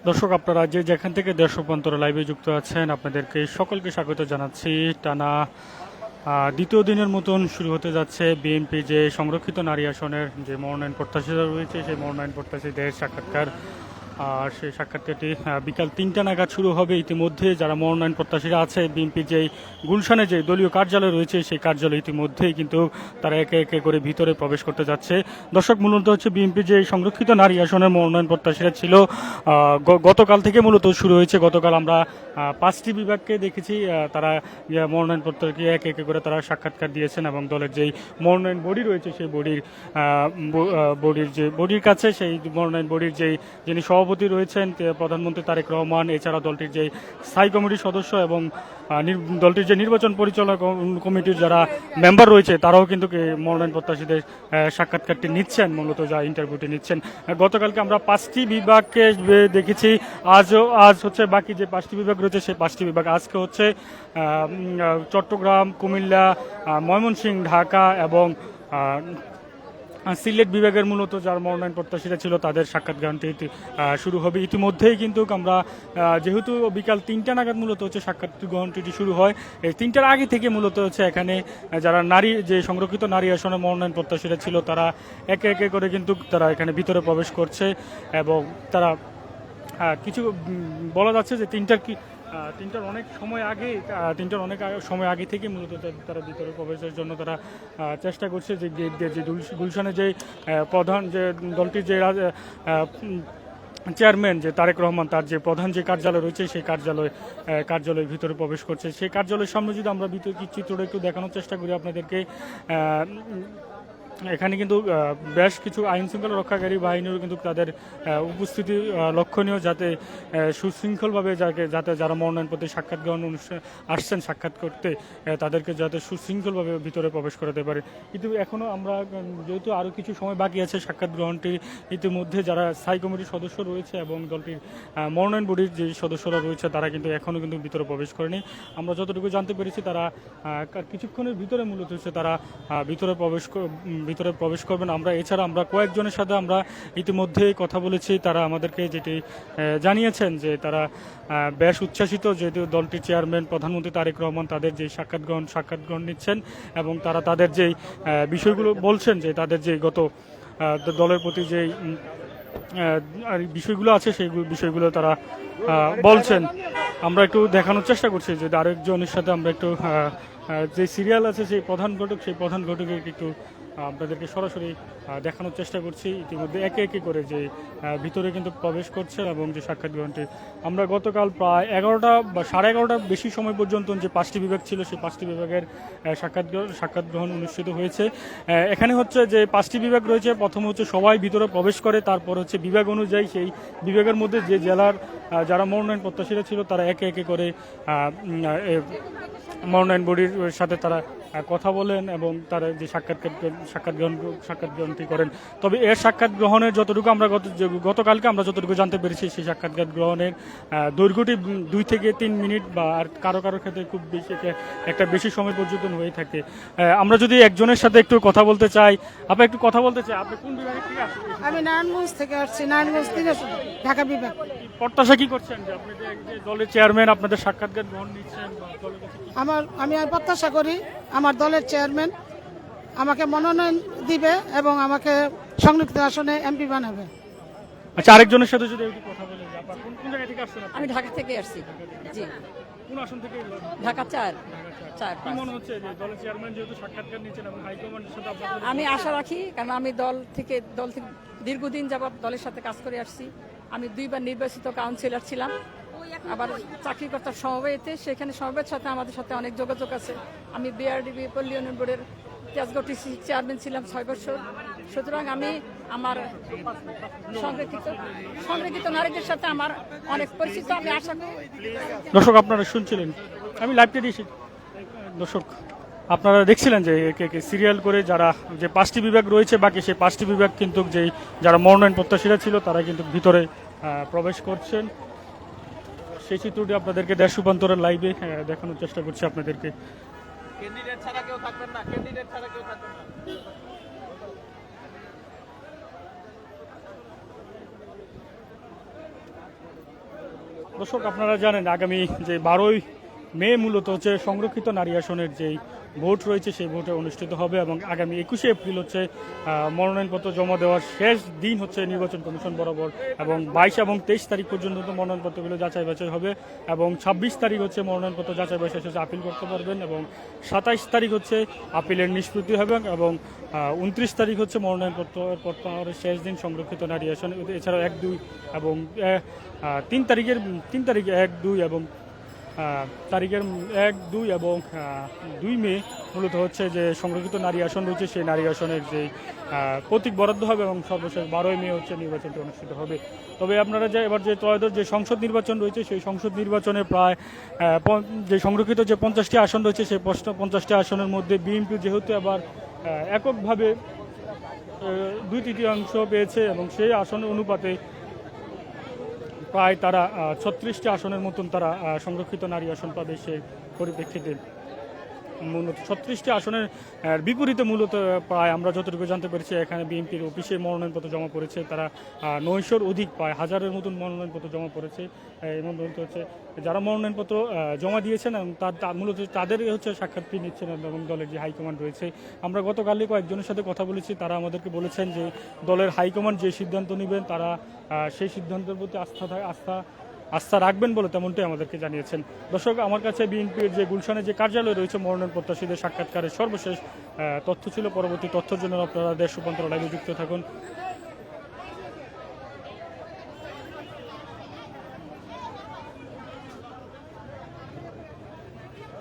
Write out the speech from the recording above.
দর্শক, আপনারা যে যেখান থেকে দেশ রূপান্তর লাইভে যুক্ত আছেন আপনাদেরকে সকলকে স্বাগত জানাচ্ছি। টানা দ্বিতীয় দিনের মতন শুরু হতে যাচ্ছে বিএনপি যে সংরক্ষিত নারী আসনের যে মনোনয়ন প্রত্যাশীরা রয়েছে সেই মনোনয়ন প্রত্যাশীদের সাক্ষাৎকার। আর সেই সাক্ষাৎকারটি বিকাল ৩টা নাগাদ শুরু হবে। ইতিমধ্যে যারা মনোনয়ন প্রত্যাশীরা আছে বিএনপির যেই গুলশানে যে দলীয় কার্যালয় রয়েছে সেই কার্যালয় ইতিমধ্যেই কিন্তু তারা একে একে করে ভিতরে প্রবেশ করতে যাচ্ছে। দর্শক, মূলত হচ্ছে বিএনপির যে সংরক্ষিত নারী আসনের মনোনয়ন প্রত্যাশীরা ছিল গতকাল থেকে মূলত শুরু হয়েছে। গতকাল আমরা 5টি বিভাগকে দেখেছি, তারা মনোনয়ন প্রত্যাশী একে একে করে তারা সাক্ষাৎকার দিয়েছেন এবং দলের যেই মনোনয়ন বডি রয়েছে সেই বডির কাছে সেই মনোনয়ন বডির যেই যিনি সভাপতি রয়েছেন প্রধানমন্ত্রী তারেক রহমান, এছাড়া দলটির যে স্থায়ী কমিটির সদস্য এবং দলটির যে নির্বাচন পরিচালনা কমিটির যারা মেম্বার রয়েছে তারাও কিন্তু মনোনয়ন প্রত্যাশীদের সাক্ষাৎকারটি নিচ্ছেন, মূলত যা ইন্টারভিউটি নিচ্ছেন। গতকালকে আমরা 5টি বিভাগকে দেখেছি। আজ হচ্ছে বাকি যে 5টি বিভাগ রয়েছে সেই 5টি বিভাগ আজকে হচ্ছে চট্টগ্রাম, কুমিল্লা, ময়মনসিংহ, ঢাকা এবং সিলেট বিভাগের মূলত যার মনোনয়ন প্রত্যাশীরা ছিল তাদের সাক্ষাৎ গ্রহণটি শুরু হবে। ইতিমধ্যেই কিন্তু আমরা যেহেতু বিকাল 3টা নাগাদ মূলত হচ্ছে সাক্ষাৎ গ্রহণটি শুরু হয়, এই 3টার আগে থেকে মূলত হচ্ছে এখানে যারা নারী যে সংরক্ষিত নারী আসনে মনোনয়ন প্রত্যাশীরা ছিল তারা একে একে করে কিন্তু তারা এখানে ভিতরে প্রবেশ করছে এবং তারা কিছু বলা যাচ্ছে যে তিনটার অনেক সময় আগে থেকে মূলত তারা ভিতরে প্রবেশের জন্য তারা চেষ্টা করছে যে গেট দিয়ে যে গুলশানে যে প্রধান যে দলটির যে চেয়ারম্যান যে তারেক রহমান তার যে প্রধান যে কার্যালয় রয়েছে সেই কার্যালয়ের ভিতরে প্রবেশ করছে। সেই কার্যালয়ের সামনে যদি আমরা চিত্রটা একটু দেখানোর চেষ্টা করি আপনাদেরকে, এখানে কিন্তু বেশ কিছু আইন শৃঙ্খলা রক্ষাকারী বাহিনীরও কিন্তু তাদের উপস্থিতি লক্ষণীয়, যাতে সুশৃঙ্খলভাবে যাতে যারা মনোনয়ন প্রতি সাক্ষাৎ গ্রহণ অনুষ্ঠান আসছেন সাক্ষাৎ করতে তাদেরকে যাতে সুশৃঙ্খলভাবে ভিতরে প্রবেশ করাতে পারে। কিন্তু এখনও আমরা যেহেতু আরও কিছু সময় বাকি আছে সাক্ষাৎ গ্রহণটি, ইতিমধ্যে যারা স্থায়ী কমিটির সদস্য রয়েছে এবং দলটির মনোনয়ন বডির যে সদস্যরা রয়েছে তারা কিন্তু এখনও কিন্তু ভিতরে প্রবেশ করেনি। আমরা যতটুকু জানতে পেরেছি তারা কিছুক্ষণের ভিতরে মূলত হচ্ছে তারা ভিতরে প্রবেশ করবেন। এছাড়া আমরা কয়েকজনের সাথে আমরা ইতিমধ্যেই কথা বলেছি, তারা আমাদেরকে যেটি জানিয়েছেন যে তারা বেশ উচ্ছ্বাসিত যেহেতু দলটির চেয়ারম্যান প্রধানমন্ত্রী তারেক রহমান তাদের যে সাক্ষাৎ গ্রহণ নিচ্ছেন এবং তারা তাদের যেই বিষয়গুলো বলছেন যে তাদের যে গত দলের প্রতি যেই বিষয়গুলো আছে সেই বিষয়গুলো তারা বলছেন। আমরা একটু দেখানোর চেষ্টা করছি যে আরেকজনের সাথে আমরা একটু যে সিরিয়াল আছে সেই প্রধান ঘটকের একটু আপনাদেরকে সরাসরি দেখানোর চেষ্টা করছি। ইতিমধ্যে একে একে করে যে ভিতরে কিন্তু প্রবেশ করছে এবং যে সাক্ষাৎ গ্রহণটি আমরা গতকাল প্রায় 11টা বা 11:30 বেশি সময় পর্যন্ত যে 5টি বিভাগ ছিল সেই 5টি বিভাগের সাক্ষাৎ গ্রহণ অনুষ্ঠিত হয়েছে। এখানে হচ্ছে যে 5টি বিভাগ রয়েছে, প্রথম হচ্ছে সবাই ভিতরে প্রবেশ করে, তারপর হচ্ছে বিভাগ অনুযায়ী সেই বিভাগের মধ্যে যে জেলার যারা মনোনয়ন প্রত্যাশীরা ছিল তারা একে একে করে মনোনয়ন বডির সাথে তারা কথা বলেন এবং তারা যে সাক্ষাৎ গ্রহণটি করেন। তবে এর সাক্ষাৎ গ্রহণের যতটুকু আমরা গতকালকে আমরা যতটুকু জানতে পেরেছি সেই সাক্ষাৎকার গ্রহণের দৈর্ঘ্যটি 2 থেকে 3 মিনিট বা আর কারো ক্ষেত্রে খুব বেশি একটা বেশি সময় পর্যন্ত হয়ে থাকে। আমরা যদি একজনের সাথে একটু কথা বলতে চাই, আপনি একটু কথা বলতে চাই, আপনি কোন বিভাগ থেকে আসছেন? আমি নারায়ণগঞ্জ থেকে আসছি, নারায়ণগঞ্জ থেকে ঢাকা বিভাগ। প্রত্যাশা কি করছেন যে আপনি যে দলের চেয়ারম্যান আপনাদের সাক্ষাৎকার গ্রহণ নিচ্ছেন বা দলের কাছে আমি প্রত্যাশা করি আমার দলের চেয়ারম্যান আমাকে মনোনয়ন দিবে এবং আমাকে সংরক্ষিত আসনে এমপি বানাবে। আচ্ছা, আরেকজনের সাথে যদি একটু কথা বলেন, আপনারা কোন জায়গা থেকে আসছেন? আমি ঢাকা থেকে আসছি। জি, কোন আসন থেকে? ঢাকা 4। কি মনে হচ্ছে যে দলের চেয়ারম্যান যেহেতু সাক্ষাৎকার নিচ্ছেন এবং হাইকমান্ডের সাথে আপনাদের আমি আশা রাখি, কারণ আমি দল থেকে দীর্ঘদিন যাবৎ দলের সাথে কাজ করে আসছি। আমি 2বার নির্বাচিত কাউন্সিলর ছিলাম, আবার চাকরিকর্তার সমবায়তে সেখানে সমবায়ের সাথে আমাদের সাথে অনেক যোগাযোগ আছে। আমি বিআরডিবি পল্লী উন্নয়ন বোর্ডের তেজগাঁও টিসি চেয়ারম্যান ছিলাম 6 বছর। সুতরাং আমি আমার সংরক্ষিত নারীদের সাথে আমার অনেক পরিচিত। আমি আশা করি দর্শক আপনারা শুনছিলেন, আমি লাইভটা দিয়েছি। দর্শক আপনারা দেখছিলেন যে সিরিয়াল করে যারা যে 5টি বিভাগ রয়েছে বাকি সেই 5টি বিভাগ কিন্তু যেই যারা মনোনয়ন প্রত্যাশীরা ছিল তারা কিন্তু ভিতরে প্রবেশ করছেন। সেই চিত্রটি আপনাদেরকে দেশ রূপান্তরের লাইভে দেখানোর চেষ্টা করছি আপনাদেরকে। ক্যান্ডিডেট ছাড়া কেউ থাকবেন না। দর্শক আপনারা জানেন আগামী যে 12ই মে মূলত হচ্ছে সংরক্ষিত নারী আসনের যেই ভোট রয়েছে সেই ভোটে অনুষ্ঠিত হবে এবং আগামী 21শে এপ্রিল হচ্ছে মনোনয়নপত্র জমা দেওয়ার শেষ দিন হচ্ছে নির্বাচন কমিশন বরাবর এবং 22 এবং 23 তারিখ পর্যন্ত তো মনোনয়নপত্রগুলো যাচাই বাছাই হবে এবং 26 তারিখ হচ্ছে মনোনয়নপত্র যাচাই বাছাই শেষে আপিল করতে পারবেন এবং 27 তারিখ হচ্ছে আপিলের নিষ্পত্তি হবে এবং 29 তারিখ হচ্ছে মনোনয়নপত্র প্রত্যাহারের শেষ দিন সংরক্ষিত নারী আসন। এছাড়াও 1-2 এবং 3 তারিখের 1-2 এবং তারিখের 1-2 এবং 2 মে মূলত হচ্ছে যে সংরক্ষিত নারী আসন রয়েছে সেই নারী আসনের যে প্রতীক বরাদ্দ হবে এবং সর্বশেষ 12ই মে হচ্ছে নির্বাচনটি অনুষ্ঠিত হবে। তবে আপনারা যে এবার যে ত্রয়োদশ যে সংসদ নির্বাচন রয়েছে সেই সংসদ নির্বাচনে প্রায় যে সংরক্ষিত যে 50টি আসন রয়েছে সেই 50টি আসনের মধ্যে বিএনপি যেহেতু আবার এককভাবে 2/3 পেয়েছে এবং সেই আসনের অনুপাতে প্রায় তারা 36টি আসনের মতন তারা সংরক্ষিত নারী আসন পাবে সেই পরিপ্রেক্ষিতে মূলত 36টি আসনের বিপরীতে মূলত প্রায় আমরা যতটুকু জানতে পেরেছি এখানে বিএনপির অফিসে মনোনয়নপত্র জমা পড়েছে তারা 900-র অধিক প্রায় 1000-এর মতন মনোনয়নপত্র জমা পড়েছে এবং বলতে হচ্ছে যারা মনোনয়নপত্র জমা দিয়েছেন এবং মূলত তাদের হচ্ছে সাক্ষাৎটি নিচ্ছেন এবং দলের যে হাইকমান্ড রয়েছে। আমরা গতকালই কয়েকজনের সাথে কথা বলেছি, তারা আমাদেরকে বলেছেন যে দলের হাইকমান্ড যে সিদ্ধান্ত নেবেন তারা সেই সিদ্ধান্তের প্রতি আস্থা রাখবেন বলে তেমনটাই আমাদেরকে জানিয়েছেন। দর্শক আমার কাছে বিএনপির যে গুলশানে যে কার্যালয় রয়েছে মনোনয়ন প্রত্যাশীদের সাক্ষাৎকারের সর্বশেষ তথ্য ছিল। পরবর্তী তথ্যের জন্য আপনারা দেশ রূপান্তর লাইভে যুক্ত থাকুন।